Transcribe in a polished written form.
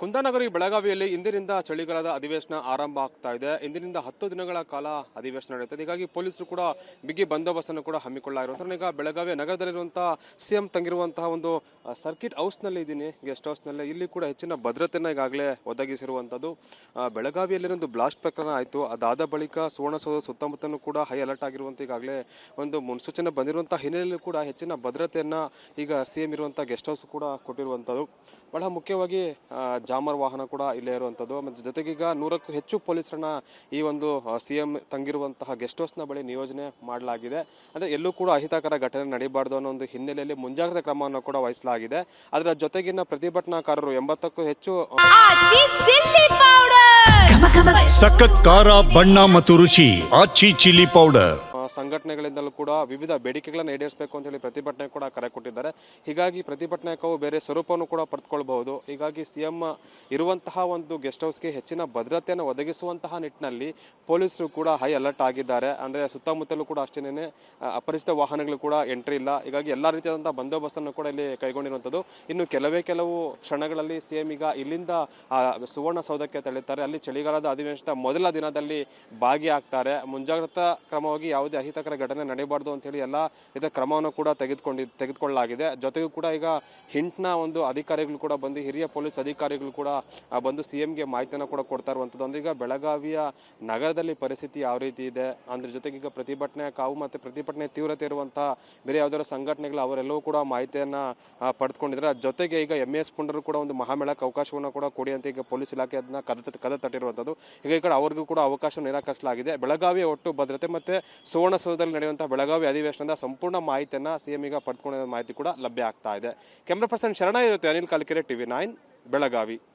ಕುಂದಾನಗರಿ ಬೆಳಗಾವಿಯಲ್ಲಿ ಇಂದಿನಿಂದ ಚಳಿಗಾಲದ ಅಧಿವೇಶನ ಆರಂಭ ಆಗ್ತಾ ಇದೆ. ಇಂದಿನಿಂದ 10 ದಿನಗಳ ಕಾಲ ಅಧಿವೇಶನ ನಡೆಯುತ್ತದೆ. ಹೀಗಾಗಿ ಪೊಲೀಸರು ಕೂಡ ಬಿಗಿ ಬಂದೋಬಸ್ತನ್ನು ಕೂಡ ಹಮ್ಮಿಕೊಳ್ಳಲಾಗಿರುವಂತಹ ಈಗ ಬೆಳಗಾವಿ ನಗರದಲ್ಲಿರುವಂತಹ ಸಿಎಂ ತಂಗಿರುವಂತಹ ಒಂದು ಸರ್ಕಿಟ್ ಹೌಸ್ ನಲ್ಲಿ ಇದ್ದೀನಿ, ಗೆಸ್ಟ್ ಹೌಸ್ ನಲ್ಲಿ. ಇಲ್ಲಿ ಕೂಡ ಹೆಚ್ಚಿನ ಭದ್ರತೆಯನ್ನು ಈಗಾಗಲೇ ಒದಗಿಸಿರುವಂತದ್ದು. ಬೆಳಗಾವಿಯಲ್ಲಿ ಒಂದು ಬ್ಲಾಸ್ಟ್ ಪ್ರಕರಣ ಆಯಿತು. ಅದಾದ ಬಳಿಕ ಸುವರ್ಣಸೌಧ ಸುತ್ತಮುತ್ತಲೂ ಕೂಡ ಹೈ ಅಲರ್ಟ್ ಆಗಿರುವಂತ ಈಗಾಗಲೇ ಒಂದು ಮುನ್ಸೂಚನೆ ಬಂದಿರುವಂತಹ ಹಿನ್ನೆಲೆಯಲ್ಲಿ ಕೂಡ ಹೆಚ್ಚಿನ ಭದ್ರತೆಯನ್ನ ಈಗ ಸಿಎಂ ಇರುವಂತಹ ಗೆಸ್ಟ್ ಹೌಸ್ ಕೂಡ ಕೊಟ್ಟಿರುವಂತದ್ದು. ಬಹಳ ಮುಖ್ಯವಾಗಿ ಜಾಮರ್ ವಾಹನ ಕೂಡ ಇಲ್ಲೇ ಇರುವಂತದ್ದು. ಮತ್ತು ಜೊತೆಗೆ ಈಗ 100ಕ್ಕೂ ಹೆಚ್ಚು ಪೊಲೀಸರನ್ನ ಈ ಒಂದು ಸಿಎಂ ತಂಗಿರುವಂತಹ ಗೆಸ್ಟ್ ಹೌಸ್ ನ ಬಳಿ ನಿಯೋಜನೆ ಮಾಡಲಾಗಿದೆ. ಅಂದ್ರೆ ಎಲ್ಲೂ ಕೂಡ ಅಹಿತಕರ ಘಟನೆ ನಡೀಬಾರ್ದು ಅನ್ನೋ ಒಂದು ಹಿನ್ನೆಲೆಯಲ್ಲಿ ಮುಂಜಾಗ್ರತಾ ಕ್ರಮವನ್ನು ಕೂಡ ವಹಿಸಲಾಗಿದೆ. ಅದರ ಜೊತೆಗಿನ ಪ್ರತಿಭಟನಾಕಾರರು 80ಕ್ಕೂ ಹೆಚ್ಚು ಸಖತ್ ಖಾರ ಬಣ್ಣ ಮತ್ತು ರುಚಿ ಆಚಿ ಚಿಲ್ಲಿ ಪೌಡರ್ ಸಂಘಟನೆಗಳಿಂದಲೂ ಕೂಡ ವಿವಿಧ ಬೇಡಿಕೆಗಳನ್ನು ಈಡೇರಿಸಬೇಕು ಅಂತ ಹೇಳಿ ಪ್ರತಿಭಟನೆ ಕೂಡ ಕರೆ ಕೊಟ್ಟಿದ್ದಾರೆ. ಹೀಗಾಗಿ ಪ್ರತಿಭಟನಾಕಾರರು ಬೇರೆ ಸ್ವರೂಪವನ್ನು ಕೂಡ ಪಡೆದುಕೊಳ್ಳಬಹುದು. ಹೀಗಾಗಿ ಸಿಎಂ ಇರುವಂತಹ ಒಂದು ಗೆಸ್ಟ್ ಹೌಸ್ಗೆ ಹೆಚ್ಚಿನ ಭದ್ರತೆಯನ್ನು ಒದಗಿಸುವಂತಹ ನಿಟ್ಟಿನಲ್ಲಿ ಪೊಲೀಸರು ಕೂಡ ಹೈ ಅಲರ್ಟ್ ಆಗಿದ್ದಾರೆ. ಅಂದ್ರೆ ಸುತ್ತಮುತ್ತಲೂ ಕೂಡ ಅಷ್ಟೇನೆ ಅಪರಿಚಿತ ವಾಹನಗಳು ಕೂಡ ಎಂಟ್ರಿ ಇಲ್ಲ. ಹೀಗಾಗಿ ಎಲ್ಲಾ ರೀತಿಯಾದಂತಹ ಬಂದೋಬಸ್ತನ್ನು ಕೂಡ ಇಲ್ಲಿ ಕೈಗೊಂಡಿರುವಂತದ್ದು. ಇನ್ನು ಕೆಲವು ಕ್ಷಣಗಳಲ್ಲಿ ಸಿಎಂ ಈಗ ಇಲ್ಲಿಂದ ಸುವರ್ಣಸೌಧಕ್ಕೆ ತೆರಳುತ್ತಾರೆ. ಅಲ್ಲಿ ಚಳಿಗಾಲದ ಅಧಿವೇಶನದ ಮೊದಲ ದಿನದಲ್ಲಿ ಭಾಗಿಯಾಗ್ತಾರೆ. ಮುಂಜಾಗ್ರತಾ ಕ್ರಮವಾಗಿ ಯಾವುದೇ ಅಹಿತಕರ ಘಟನೆ ನಡೆಯಬಾರದು ಅಂತ ಹೇಳಿ ಎಲ್ಲಾ ರೀತಿಯ ಕ್ರಮವನ್ನು ಕೂಡ ತೆಗೆದುಕೊಳ್ಳಲಾಗಿದೆ. ಜೊತೆಗೂ ಕೂಡ ಈಗ ಹಿಂಟ್ನ ಒಂದು ಅಧಿಕಾರಿಗಳು ಕೂಡ ಬಂದು, ಹಿರಿಯ ಪೊಲೀಸ್ ಅಧಿಕಾರಿಗಳು ಕೂಡ ಬಂದು ಸಿಎಂಗೆ ಮಾಹಿತಿಯನ್ನು ಕೂಡ ಕೊಡ್ತಾ ಇರುವಂತದ್ದು. ಅಂದ್ರೆ ಈಗ ಬೆಳಗಾವಿಯ ನಗರದಲ್ಲಿ ಪರಿಸ್ಥಿತಿ ಯಾವ ರೀತಿ ಇದೆ, ಅಂದ್ರೆ ಜೊತೆಗೆ ಈಗ ಪ್ರತಿಭಟನೆ ಕಾವು ಮತ್ತೆ ಪ್ರತಿಭಟನೆ ತೀವ್ರತೆ ಇರುವಂತಹ ಬೇರೆ ಯಾವ್ದಾದ್ರು ಸಂಘಟನೆಗಳು ಅವರೆಲ್ಲವೂ ಕೂಡ ಮಾಹಿತಿಯನ್ನ ಪಡೆದುಕೊಂಡಿದ್ದಾರೆ. ಜೊತೆಗೆ ಈಗ ಎಂಎಸ್ ಪುಂಡರು ಕೂಡ ಒಂದು ಮಹಾಮೇಳಕ್ಕೆ ಅವಕಾಶವನ್ನು ಕೂಡ ಕೊಡಿ ಅಂತ ಈಗ ಪೊಲೀಸ್ ಇಲಾಖೆ ಅದನ್ನ ಕದ ತಟ್ಟಿರುವಂತದ್ದು. ಈಗ ಈ ಕಡೆ ಅವ್ರಿಗೂ ಕೂಡ ಅವಕಾಶ ನಿರಾಕರಿಸಲಾಗಿದೆ. ಬೆಳಗಾವಿಯ ಒಟ್ಟು ಭದ್ರತೆ ಮತ್ತೆ ಸುವರ್ಣಸೌಧದಲ್ಲಿ ನಡೆಯುವಂತಹ ಬೆಳಗಾವಿ ಅಧಿವೇಶನದ ಸಂಪೂರ್ಣ ಮಾಹಿತಿಯನ್ನ ಸಿಎಂ ಈಗ ಪಡೆದುಕೊಂಡಿರೋ ಮಾಹಿತಿ ಕೂಡ ಲಭ್ಯ ಆಗ್ತಾ ಇದೆ. ಕ್ಯಾಮರಾ ಪರ್ಸನ್ ಶರಣ ಇರುತ್ತೆ, ಅನಿಲ್ ಕಾಲ್ಕೆರೆ, TV9 ಬೆಳಗಾವಿ.